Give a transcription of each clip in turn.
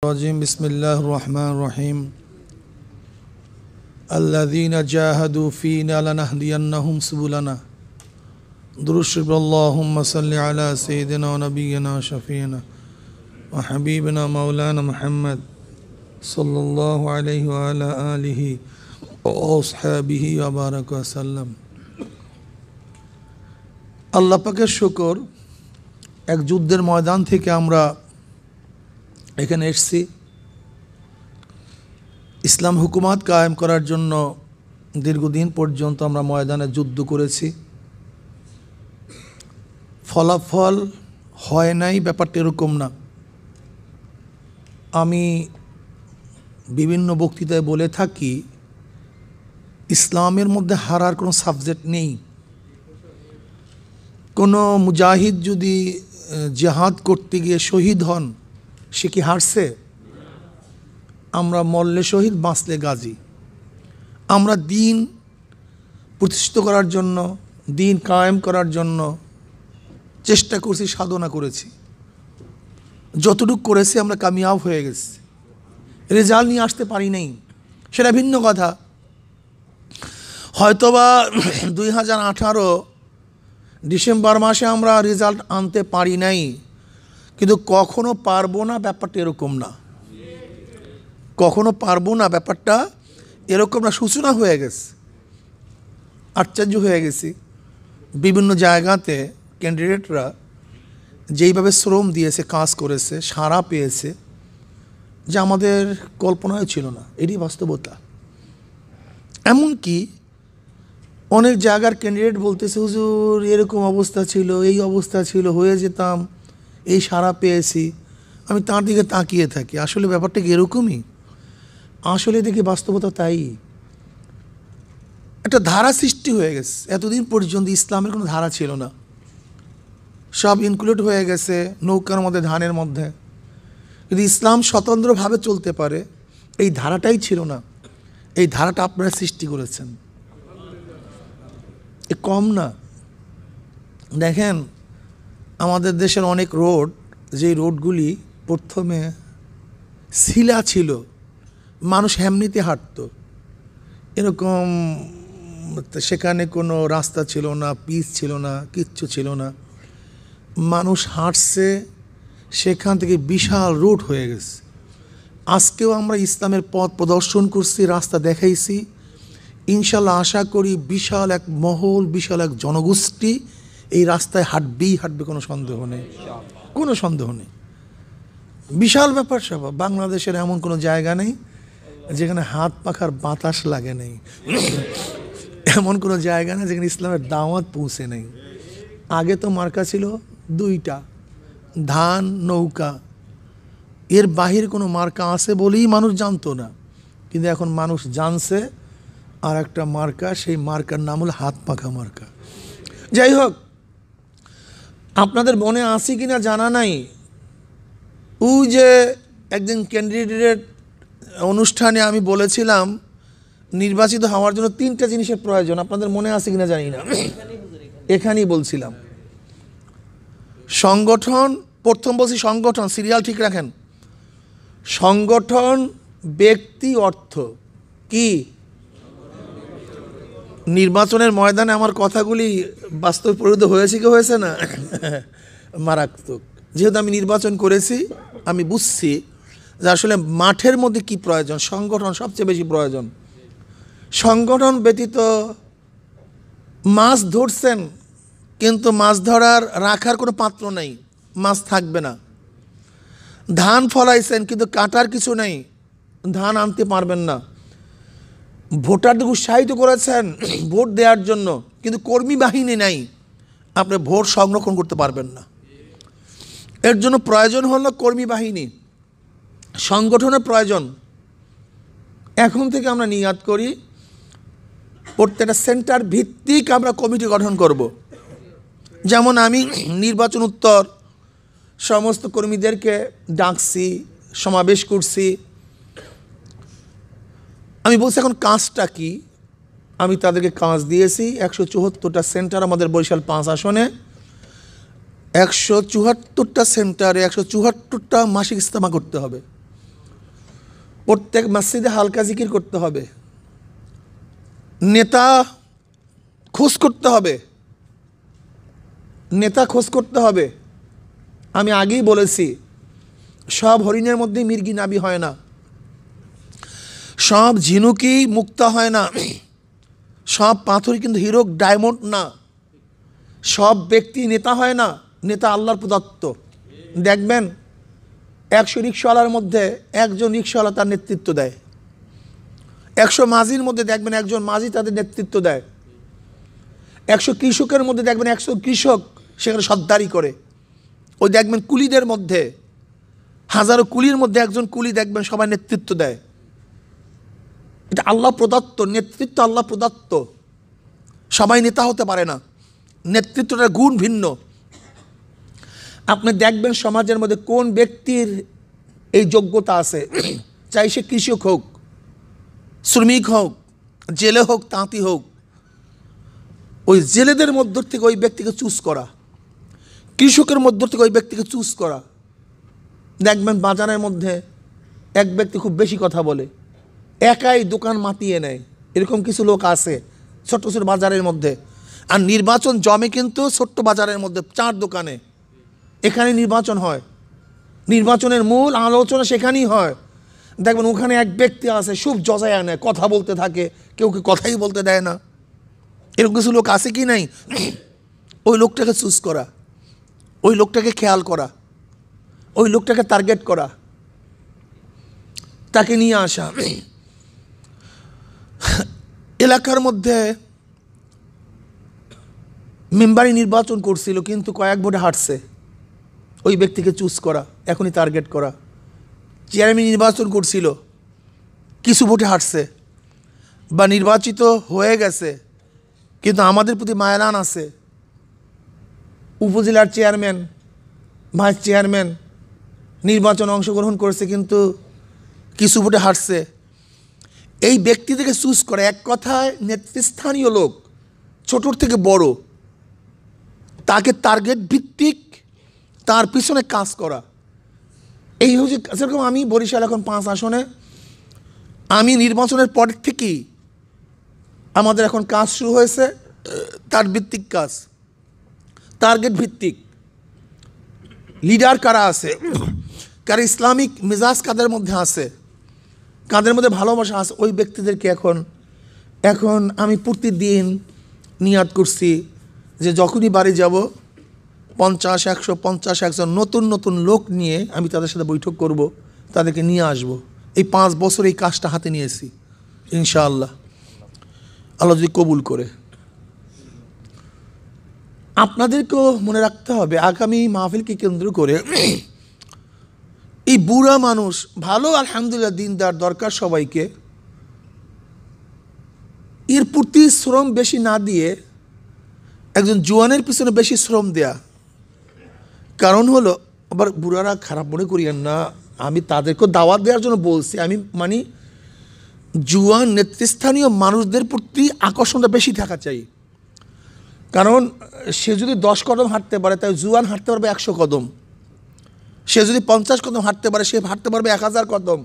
الرجيم بسم الله الرحمن الرحيم الذين جاهدوا فينا لنهدينهم سبلنا درشب اللهم صل على سيدنا ونبينا وشفينا وحبيبنا مولانا محمد صلى الله عليه وعلى آله وأصحابه وبارك وسلم আল্লাহ পাকের শুকর এক যুদ্ধের ময়দান থেকে আমরা এখানে এসেছি ইসলাম হুকুমত কায়েম করার জন্য দীর্ঘদিন পর্যন্ত আমরা ময়দানে যুদ্ধ করেছি ফলাফল হয় নাই ব্যাপারটা এরকম না আমি বিভিন্ন বক্তৃতায় বলে থাকি ইসলামের মধ্যে হারার কোনো সাবজেক্ট নেই কোনো মুজাহিদ যদি জিহাদ করতে গিয়ে শহীদ হন সে কি হারছে? আমরা মরলে শহীদ বাঁচলে গাজী। আমরা দিন প্রতিষ্ঠিত করার জন্য দিন কায়েম করার জন্য চেষ্টা করছি, সাধনা করেছি, যতটুকু করেছি আমরা কামিয়াব হয়ে গেছি। রেজাল্ট নিয়ে আসতে পারি নাই, সেটা ভিন্ন কথা। হয়তোবা 2018 ডিসেম্বর মাসে আমরা রেজাল্ট আনতে পারি নাই, কিন্তু কখনো পারবো না ব্যাপারটা এরকম না, কখনো পারবো না ব্যাপারটা এরকম না। সূচনা হয়ে গেছে, আশ্চর্য হয়ে গেছি। বিভিন্ন জায়গাতে ক্যান্ডিডেটরা যেইভাবে শ্রম দিয়েছে, কাজ করেছে, সাড়া পেয়েছে, যা আমাদের কল্পনায় ছিল না, এটি বাস্তবতা। এমনকি অনেক জায়গার ক্যান্ডিডেট বলতেছে, হুজুর এরকম অবস্থা ছিল, এই অবস্থা ছিল, হয়ে যেতাম, এই সাড়া পেয়েছি। আমি তার দিকে তাকিয়ে থাকি, আসলে ব্যাপারটা কি এরকমই? আসলে দেখি বাস্তবতা তাই। একটা ধারা সৃষ্টি হয়ে গেছে। এতদিন পর্যন্ত ইসলামের কোনো ধারা ছিল না, সব ইনক্লুড হয়ে গেছে নৌকার মধ্যে, ধানের মধ্যে। যদি ইসলাম স্বতন্ত্রভাবে চলতে পারে, এই ধারাটাই ছিল না। এই ধারাটা আপনারা সৃষ্টি করেছেন, এ কম না। দেখেন আমাদের দেশের অনেক রোড, যেই রোডগুলি প্রথমে শিলা ছিল, মানুষ এমনিতে হাঁটত, এরকম সেখানে কোনো রাস্তা ছিল না, পিচ ছিল না, কিচ্ছু ছিল না, মানুষ হাঁটছে, সেখান থেকে বিশাল রোড হয়ে গেছে। আজকেও আমরা ইসলামের পথ প্রদর্শন করছি, রাস্তা দেখাইছি। ইনশাল্লাহ আশা করি বিশাল এক মহল, বিশাল এক জনগোষ্ঠী এই রাস্তায় হাঁটবেই হাঁটবে, কোনো সন্দেহ নেই, কোনো সন্দেহ নেই। বিশাল ব্যাপার স্যাপার। বাংলাদেশের এমন কোনো জায়গা নেই যেখানে হাত পাখার বাতাস লাগে নেই, এমন কোনো জায়গা নেই যেখানে ইসলামের দাওয়াত পৌঁছে নেই। আগে তো মার্কা ছিল দুইটা, ধান, নৌকা, এর বাহিরে কোনো মার্কা আছে বলেই মানুষ জানতো না, কিন্তু এখন মানুষ জানছে। আর একটা মার্কা, সেই মার্কার নাম হলো হাত পাখা মার্কা। যাই হোক, আপনাদের মনে আছে কি না জানা নাই, ওই যে একজন ক্যান্ডিডেট অনুষ্ঠানে আমি বলেছিলাম নির্বাচিত হওয়ার জন্য 3টা জিনিসের প্রয়োজন। আপনাদের মনে আছে কিনা জানি না, এখানেই বলছিলাম। সংগঠন, প্রথম বলছি সংগঠন, সিরিয়াল ঠিক রাখেন। সংগঠন, ব্যক্তি, অর্থ। কি নির্বাচনের ময়দানে আমার কথাগুলি বাস্তব পরিণত হয়েছে কি হয়েছে না? মারাত্মক। যেহেতু আমি নির্বাচন করেছি, আমি বুঝছি যে আসলে মাঠের মধ্যে কি প্রয়োজন। সংগঠন সবচেয়ে বেশি প্রয়োজন। সংগঠন ব্যতীত মাছ ধরছেন, কিন্তু মাছ ধরার রাখার কোনো পাত্র নেই, মাছ থাকবে না। ধান ফলাইছেন, কিন্তু কাটার কিছু নেই, ধান আনতে পারবেন না। ভোটারদের উৎসাহিত করেছেন ভোট দেওয়ার জন্য, কিন্তু কর্মী বাহিনী নাই, আপনি ভোট সংরক্ষণ করতে পারবেন না। এর জন্য প্রয়োজন হলো কর্মী বাহিনী, সংগঠনের প্রয়োজন। এখন থেকে আমরা নিয়াত করি প্রত্যেকটা সেন্টার ভিত্তিক আমরা কমিটি গঠন করব। যেমন আমি নির্বাচন উত্তর সমস্ত কর্মীদেরকে ডাকছি, সমাবেশ করছি। আমি বলছি এখন কাজটা কি, আমি তাদেরকে কাজ দিয়েছি। 174টা সেন্টার আমাদের বরিশাল 5 আসনে, 174টা সেন্টারে 174টা মাসিক ইজতেমা করতে হবে। প্রত্যেক মসজিদে হালকা জিকির করতে হবে, নেতা খোঁজ করতে হবে, নেতা খোঁজ করতে হবে। আমি আগেই বলেছি, সব হরিণের মধ্যে মির্গি নাবি হয় না, সব ঝিনুকি মুক্তা হয় না, সব পাথরই কিন্তু হিরো ডায়মন্ড না, সব ব্যক্তি নেতা হয় না, নেতা আল্লাহর প্রদত্ত। দেখবেন 100 রিক্সাওয়ালার মধ্যে একজন রিক্সাওয়ালা তার নেতৃত্ব দেয়, 100 মাঝির মধ্যে দেখবেন একজন মাঝি তাদের নেতৃত্ব দেয়, 100 কৃষকের মধ্যে দেখবেন 100 কৃষক সেখানে সর্দারি করে। ওই দেখবেন কুলিদের মধ্যে, হাজারো কুলির মধ্যে একজন কুলি দেখবেন সবাই নেতৃত্ব দেয়। এটা আল্লাহ প্রদত্ত নেতৃত্ব, আল্লাহ প্রদত্ত। সবাই নেতা হতে পারে না, নেতৃত্বটার গুণ ভিন্ন। আপনি দেখবেন সমাজের মধ্যে কোন ব্যক্তির এই যোগ্যতা আছে, চাই সে কৃষক হোক, শ্রমিক হোক, জেলে হোক, তাঁতি হোক, ওই জেলেদের মধ্য থেকে ওই ব্যক্তিকে চুজ করা, কৃষকের মধ্য থেকে ওই ব্যক্তিকে চুজ করা। দেখবেন বাজারের মধ্যে এক ব্যক্তি খুব বেশি কথা বলে, একাই দোকান মাতিয়ে নেয়, এরকম কিছু লোক আছে ছোট্ট ছোট বাজারের মধ্যে। আর নির্বাচন জমে কিন্তু ছোট্ট বাজারের মধ্যে, 4 দোকানে, এখানে নির্বাচন হয়, নির্বাচনের মূল আলোচনা সেখানেই হয়। দেখবেন ওখানে এক ব্যক্তি আছে খুব জজায় নেয়, কথা বলতে থাকে, কেউ কথাই বলতে দেয় না। এরকম কিছু লোক আছে কি নাই? ওই লোকটাকে চুজ করা, ওই লোকটাকে খেয়াল করা, ওই লোকটাকে টার্গেট করা, তাকে নিয়ে আসা। এলাকার মধ্যে মেম্বারি নির্বাচন করছিল কিন্তু কয়েক ভোটে হারছে, ওই ব্যক্তিকে চুজ করা, এখনই টার্গেট করা। চেয়ারম্যান নির্বাচন করছিল, কিছু ভোটে হারছে বা নির্বাচিত হয়ে গেছে কিন্তু আমাদের প্রতি মায়ালান আছে, উপজেলার চেয়ারম্যান, ভাইস চেয়ারম্যান নির্বাচনে অংশগ্রহণ করেছে কিন্তু কিছু ভোটে হারছে। এই ব্যক্তি থেকে চুজ করে, এক কথায় নেতৃস্থানীয় লোক, ছোটোর থেকে বড়, তাকে টার্গেট ভিত্তিক তার পিছনে কাজ করা। এই হচ্ছে, সেরকম আমি বরিশাল এখন 5 আসনে, আমি নির্বাচনের পর থেকেই আমাদের এখন কাজ শুরু হয়েছে, তার ভিত্তিক কাজ, টার্গেট ভিত্তিক। লিডার কারা আছে, কারা ইসলামিক মেজাজ কাদের মধ্যে আছে, কাদের মধ্যে ভালোবাসা আছে, ওই ব্যক্তিদেরকে এখন আমি প্রতিদিন নিয়াত করছি যে যখনই বাড়ি যাব 50, 150, 100 নতুন নতুন লোক নিয়ে আমি তাদের সাথে বৈঠক করব, তাদেরকে নিয়ে আসব। এই 5 বছর এই কাজটা হাতে নিয়েছি, ইনশাআল্লাহ আল্লাহ যদি কবুল করে। আপনাদেরকেও মনে রাখতে হবে, আগামী মাহফিলকে কেন্দ্র করে এই বুড়া মানুষ, ভালো আলহামদুলিল্লাহ দিনদার দরকার সবাইকে, এর প্রতি শ্রম বেশি না দিয়ে একজন জোয়ানের পিছনে বেশি শ্রম দেয়া। কারণ হলো, আবার বুড়ারা খারাপ মনে করিয়েন না, আমি তাদেরকেও দাওয়াত দেওয়ার জন্য বলছি, আমি মানে জুয়ান নেতৃস্থানীয় মানুষদের প্রতি আকর্ষণটা বেশি থাকা চাই। কারণ সে যদি 10 কদম হাঁটতে পারে, তাই জুয়ান হাঁটতে পারবে 100 কদম। সে যদি 50 কদম হাঁটতে পারে, সে হাঁটতে পারবে 1000 কদম।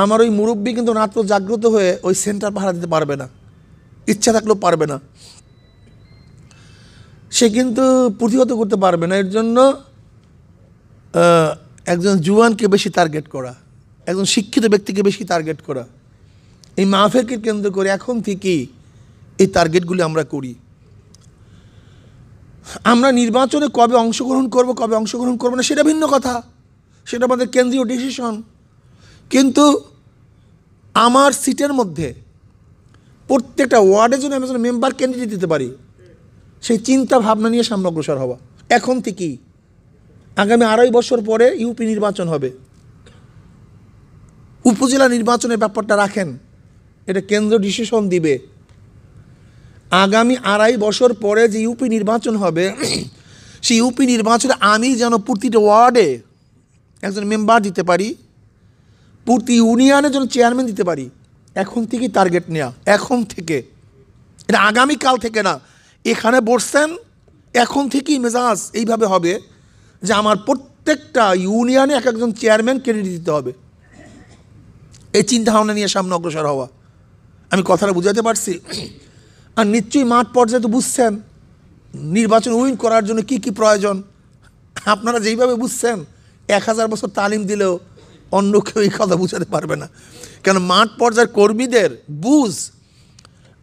আমার ওই মুরব্বী কিন্তু রাত্র জাগ্রত হয়ে ওই সেন্টার পাহারা দিতে পারবে না, ইচ্ছা থাকলেও পারবে না, সে কিন্তু প্রতিহত করতে পারবে না। এর জন্য একজন জুয়ানকে বেশি টার্গেট করা, একজন শিক্ষিত ব্যক্তিকে বেশি টার্গেট করা, এই মাহফিলকে কেন্দ্র করে এখন থেকেই এই টার্গেটগুলি আমরা করি। আমরা নির্বাচনে কবে অংশগ্রহণ করব, কবে অংশগ্রহণ করব না সেটা ভিন্ন কথা, সেটা আমাদের কেন্দ্রীয় ডিসিশন। কিন্তু আমার সিটের মধ্যে প্রত্যেকটা ওয়ার্ডের জন্য আমি যেন মেম্বার ক্যান্ডিডেট দিতে পারি, সেই চিন্তা ভাবনা নিয়ে সামনে অগ্রসর হওয়া। এখন থেকেই আগামী 2.5 বছর পরে ইউপি নির্বাচন হবে, উপজেলা নির্বাচনের ব্যাপারটা রাখেন, এটা কেন্দ্র ডিসিশন দিবে। আগামী 2.5 বছর পরে যে ইউপি নির্বাচন হবে, সেই ইউপি নির্বাচনে আমি যেন প্রতিটা ওয়ার্ডে একজন মেম্বার দিতে পারি, প্রতি ইউনিয়নের জন্য চেয়ারম্যান দিতে পারি। এখন থেকেই টার্গেট নেওয়া, এখন থেকে, এটা আগামীকাল থেকে না। এখানে বসছেন, এখন থেকেই মেজাজ এইভাবে হবে যে আমার প্রত্যেকটা ইউনিয়নে একজন চেয়ারম্যান ক্যান্ডিডেট দিতে হবে। এই চিন্তা ভাবনা নিয়ে সামনে অগ্রসর হওয়া। আমি কথাটা বুঝাতে পারছি? আর নিশ্চয়ই মাঠ পর্যায়ে তো বুঝছেন নির্বাচন উইন করার জন্য কি কি প্রয়োজন। আপনারা যেইভাবে বুঝছেন 1000 বছর তালিম দিলেও অন্য কেউ এই কথা বুঝাতে পারবে না। কেন মাঠ পর্যায়ের কর্মীদের বুঝ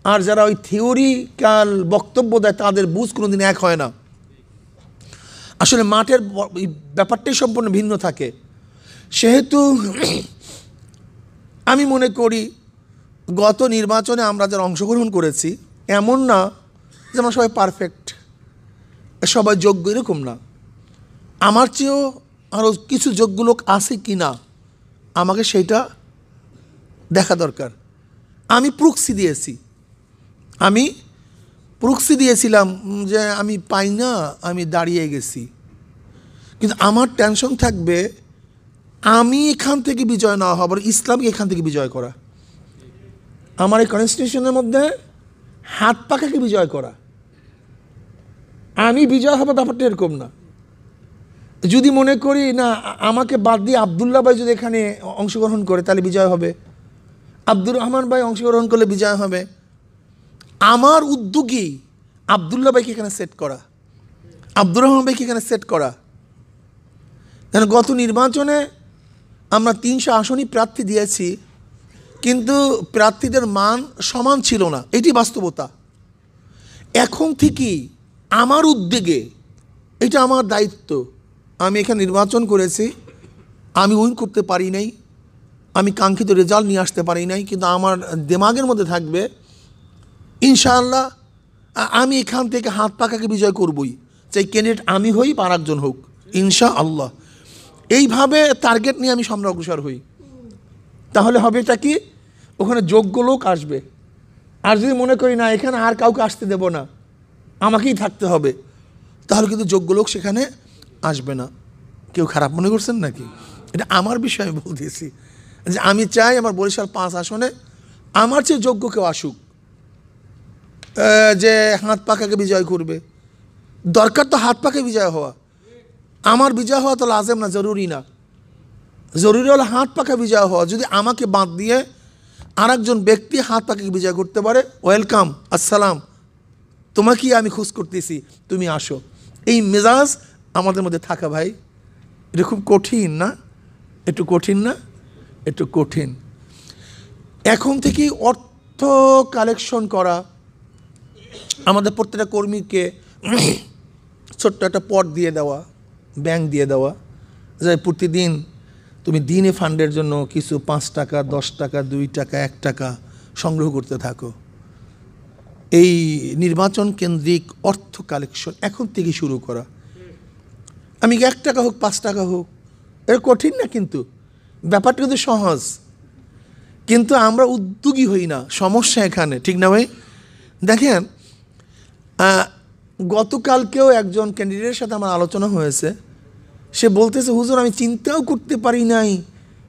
আর যারা ওই থিওরিক্যাল বক্তব্য দেয় তাদের বুঝ কোনোদিন এক হয় না। আসলে মাঠের ব্যাপারটাই সম্পূর্ণ ভিন্ন থাকে। সেহেতু আমি মনে করি গত নির্বাচনে আমরা যারা অংশগ্রহণ করেছি এমন না যে আমরা সবাই পারফেক্ট, সবাই যোগ্য, এরকম না। আমার চেয়েও আরও কিছু যোগ্য লোক আছে কি না আমাকে সেইটা দেখা দরকার। আমি প্রক্সি দিয়েছিলাম যে আমি পাই না, আমি দাঁড়িয়ে গেছি। কিন্তু আমার টেনশন থাকবে আমি এখান থেকে বিজয় না হবার, ইসলামকে এখান থেকে বিজয় করা। আমার এই কনস্টিটিউশনের মধ্যে হাত পাখাকে বিজয় করা। আমি বিজয় হবার ব্যাপারটা এরকম না। যদি মনে করি না আমাকে বাদ দিয়ে আবদুল্লাহ ভাই যদি এখানে অংশগ্রহণ করে তাহলে বিজয় হবে, আব্দুর রহমান ভাই অংশগ্রহণ করলে বিজয় হবে, আমার উদ্যোগী আবদুল্লাহ ভাইকে এখানে সেট করা, আব্দুর রহমান ভাইকে এখানে সেট করা। কেন গত নির্বাচনে আমরা 300 আসনই প্রার্থী দিয়েছি, কিন্তু প্রার্থীদের মান সমান ছিল না, এটি বাস্তবতা। এখন থেকেই আমার উদ্যোগে, এটা আমার দায়িত্ব, আমি এখানে নির্বাচন করেছি, আমি উইন করতে পারি নাই, আমি কাঙ্ক্ষিত রেজাল্ট নিয়ে আসতে পারি নাই, কিন্তু আমার দিমাগের মধ্যে থাকবে ইনশাআল্লাহ আমি এখান থেকে হাত পাখাকে বিজয় করবই, চাই ক্যান্ডিডেট আমি হই বা আরেকজন হোক, ইনশাআল্লাহ। এইভাবে টার্গেট নিয়ে আমি সামনে অগ্রসর হই। তাহলে হবে এটা কি, ওখানে যোগ্য লোক আসবে। আর যদি মনে করি না এখানে আর কাউকে আসতে দেব না, আমাকেই থাকতে হবে, তাহলে কিন্তু যোগ্য লোক সেখানে আসবে না। কেউ খারাপ মনে করছেন নাকি? এটা আমার বিষয়ে বলতেছি যে আমি চাই আমার বরিশাল 5 আসনে আমার চেয়ে যোগ্য কেউ আসুক, যে হাত পাখাকে বিজয় করবে। দরকার তো হাত পাখে বিজয় হওয়া, আমার বিজয় হওয়া তো লাজেম না, জরুরি না। জরুরি হলো হাত পাখা বিজয় হওয়া। যদি আমাকে বাদ দিয়ে আরেকজন ব্যক্তি হাত পাখাকে বিজয় করতে পারে, ওয়েলকাম, আসসালাম, তোমাকেই আমি খোঁজ করতেছি, তুমি আসো। এই মেজাজ আমাদের মধ্যে থাকা ভাই, এটা খুব কঠিন না? একটু কঠিন না? একটু কঠিন। এখন থেকেই অর্থ কালেকশন করা, আমাদের প্রত্যেকটা কর্মীকে ছোট্ট একটা পট দিয়ে দেওয়া, ব্যাংক দিয়ে দেওয়া, যে প্রতিদিন তুমি দিনে ফান্ডের জন্য কিছু 5 টাকা, 10 টাকা, 2 টাকা, 1 টাকা সংগ্রহ করতে থাকো। এই নির্বাচন কেন্দ্রিক অর্থ কালেকশন এখন থেকে শুরু করা। আমি 1 টাকা হোক, 5 টাকা হোক, এর কঠিন না, কিন্তু ব্যাপারটা কিন্তু সহজ। কিন্তু আমরা উদ্যোগী হই না, সমস্যা এখানে, ঠিক না ভাই? দেখেন, গতকালকেও একজন ক্যান্ডিডেটের সাথে আমার আলোচনা হয়েছে। সে বলতেছে, হুজুর আমি চিন্তাও করতে পারি নাই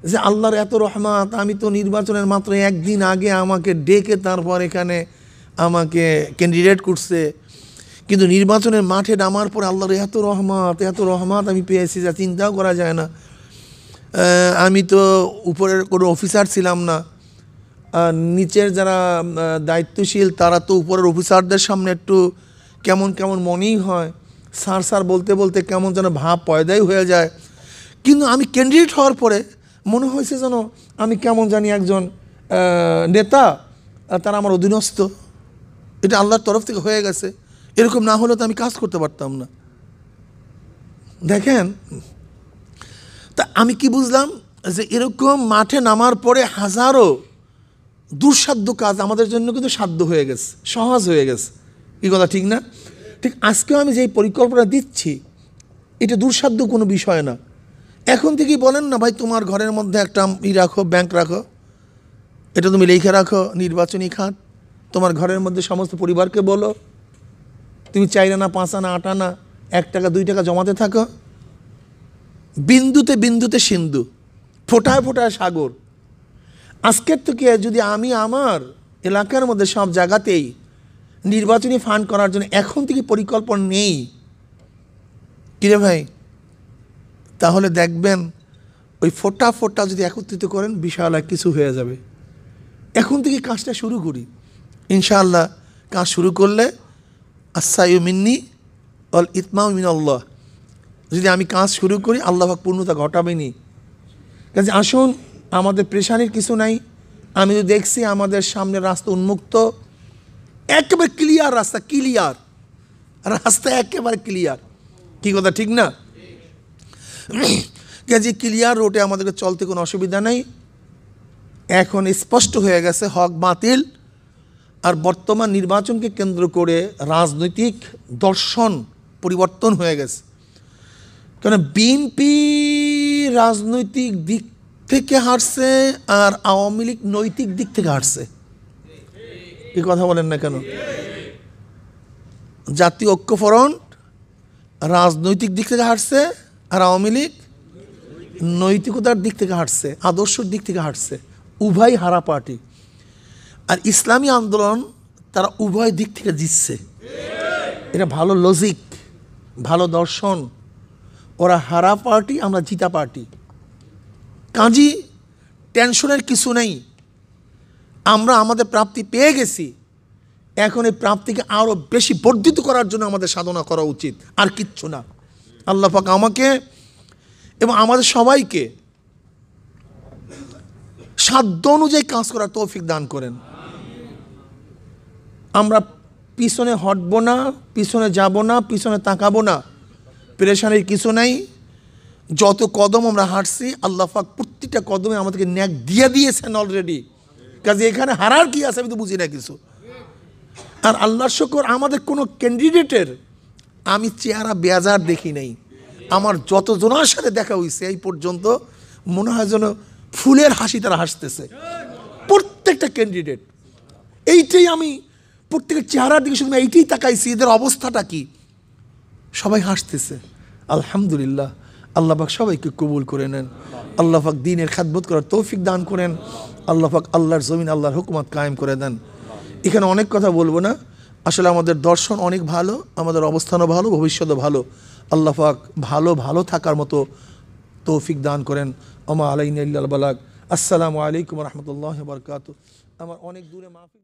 যে আল্লাহর এত রহমত, আমি তো নির্বাচনের মাত্র 1 দিন আগে আমাকে ডেকে তারপর এখানে আমাকে ক্যান্ডিডেট করছে, কিন্তু নির্বাচনের মাঠে নামার পর আল্লাহর এত রহমত আমি পেয়েছি যা চিন্তাও করা যায় না। আমি তো উপরের কোনো অফিসার ছিলাম না, নিচের যারা দায়িত্বশীল তারা তো উপরের অফিসারদের সামনে একটু কেমন কেমন মনেই হয়, স্যার বলতে বলতে কেমন যেন ভাব পয়দাই হয়ে যায়। কিন্তু আমি ক্যান্ডিডেট হওয়ার পরে মনে হয়েছে যেন আমি কেমন জানি একজন নেতা, তারা আমার অধীনস্থ। এটা আল্লাহর তরফ থেকে হয়ে গেছে। এরকম না হলে তো আমি কাজ করতে পারতাম না। দেখেন, তা আমি কি বুঝলাম যে এরকম মাঠে নামার পরে হাজারো দুঃসাধ্য কাজ আমাদের জন্য কিন্তু সাধ্য হয়ে গেছে, সহজ হয়ে গেছে। এই কথা ঠিক না? ঠিক আজকেও আমি যেই পরিকল্পনা দিচ্ছি এটা দুঃসাধ্য কোনো বিষয় না। এখন থেকেই বলেন না ভাই, তোমার ঘরের মধ্যে একটা রাখো, ব্যাংক রাখো, এটা তুমি লিখে রাখো নির্বাচনী খাত। তোমার ঘরের মধ্যে সমস্ত পরিবারকে বলো তুমি 4 আনা, 5 আনা, 8 আনা, 1 টাকা, 2 টাকা জমাতে থাকো। বিন্দুতে বিন্দুতে সিন্ধু, ফোটায় ফোটায় সাগর। আজকের থেকে যদি আমি আমার এলাকার মধ্যে সব জায়গাতেই নির্বাচনী ফান্ড করার জন্য এখন থেকে পরিকল্পনা নেই, কিরে ভাই, তাহলে দেখবেন ওই ফোঁটা ফোঁটা যদি একত্রিত করেন বিশাল এক কিছু হয়ে যাবে। এখন থেকে কাজটা শুরু করি ইনশাআল্লাহ। কাজ শুরু করলে আসায়ু মিন্নি অল ইতমাউ মিনাল্লাহ, যদি আমি কাজ শুরু করি আল্লাহ পাক পূর্ণতা ঘটাবেনি। কাজে আসুন, আমাদের প্রেশানির কিছু নাই। আমি তো দেখছি আমাদের সামনে রাস্তা উন্মুক্ত, একেবারে ক্লিয়ার রাস্তা, ক্লিয়ার রাস্তা, একেবারে ক্লিয়ার। কি কথা ঠিক না? কাজে ক্লিয়ার রোডে আমাদেরকে চলতে কোনো অসুবিধা নেই। এখন স্পষ্ট হয়ে গেছে হক বাতিল। আর বর্তমান নির্বাচনকে কেন্দ্র করে রাজনৈতিক দর্শন পরিবর্তন হয়ে গেছে। কারণ বিএনপি রাজনৈতিক দিক থেকে হারছে আর আওয়ামী লীগ নৈতিক দিক থেকে হারছে। এই কথা বলেন না কেন? জাতীয় ঐক্যফ্রন্ট রাজনৈতিক দিক থেকে হারছে আর আওয়ামী লীগ নৈতিকতার দিক থেকে হারছে, আদর্শের দিক থেকে হারছে। উভয় হারা পার্টি। আর ইসলামী আন্দোলন তারা উভয় দিক থেকে জিতছে। এটা ভালো লজিক, ভালো দর্শন। ওরা হারা পার্টি, আমরা জিতা পার্টি। কাজী টেনশনের কিছু নেই। আমরা আমাদের প্রাপ্তি পেয়ে গেছি। এখন এই প্রাপ্তিকে আরও বেশি বর্ধিত করার জন্য আমাদের সাধনা করা উচিত, আর কিচ্ছু না। আল্লাহ পাক আমাকে এবং আমাদের সবাইকে সাধ্য অনুযায়ী কাজ করার তৌফিক দান করেন। আমরা পিছনে হটব না, পিছনে যাব না, পিছনে তাকাবো না। পেরেশানির কিছু নাই। যত কদম আমরা হাঁটছি আল্লাহ পাক প্রত্যেকটা কদমে আমাদেরকে ন্যাক দিয়ে দিয়েছেন অলরেডি। কাজে এখানে হারার কি আছে আমি তো বুঝি না কিছু। আর আল্লাহর শুকর, আমাদের কোনো ক্যান্ডিডেটের আমি চেহারা বেজার দেখি নাই। আমার যত জনের সাথে দেখা হয়েছে এই পর্যন্ত মনে হয় যেন ফুলের হাসি তারা হাসতেছে প্রত্যেকটা ক্যান্ডিডেট। এইটাই আমি প্রত্যেকের চেহারার দিকে শুধু এইটাই তাকাইছি, এদের অবস্থাটা কি। সবাই হাসতেছে, আলহামদুলিল্লাহ। আল্লাহ পাক সবাইকে কবুল করে নেন। আল্লাহ পাক দ্বীনের খেদমত করার তৌফিক দান করেন। আল্লাহ পাক আল্লাহর জমিন আল্লাহর হুকুমত কায়েম করে দেন। এখানে অনেক কথা বলবো না। আসলে আমাদের দর্শন অনেক ভালো, আমাদের অবস্থানও ভালো, ভবিষ্যৎও ভালো। আল্লাহ পাক ভালো থাকার মতো তৌফিক দান করেন। ওমা আলাইনা ইল্লাল বালাগ। আসসালামু আলাইকুম ওয়া রাহমাতুল্লাহি ওয়া বারাকাতুহু। আমার অনেক দূরে মাহফিল।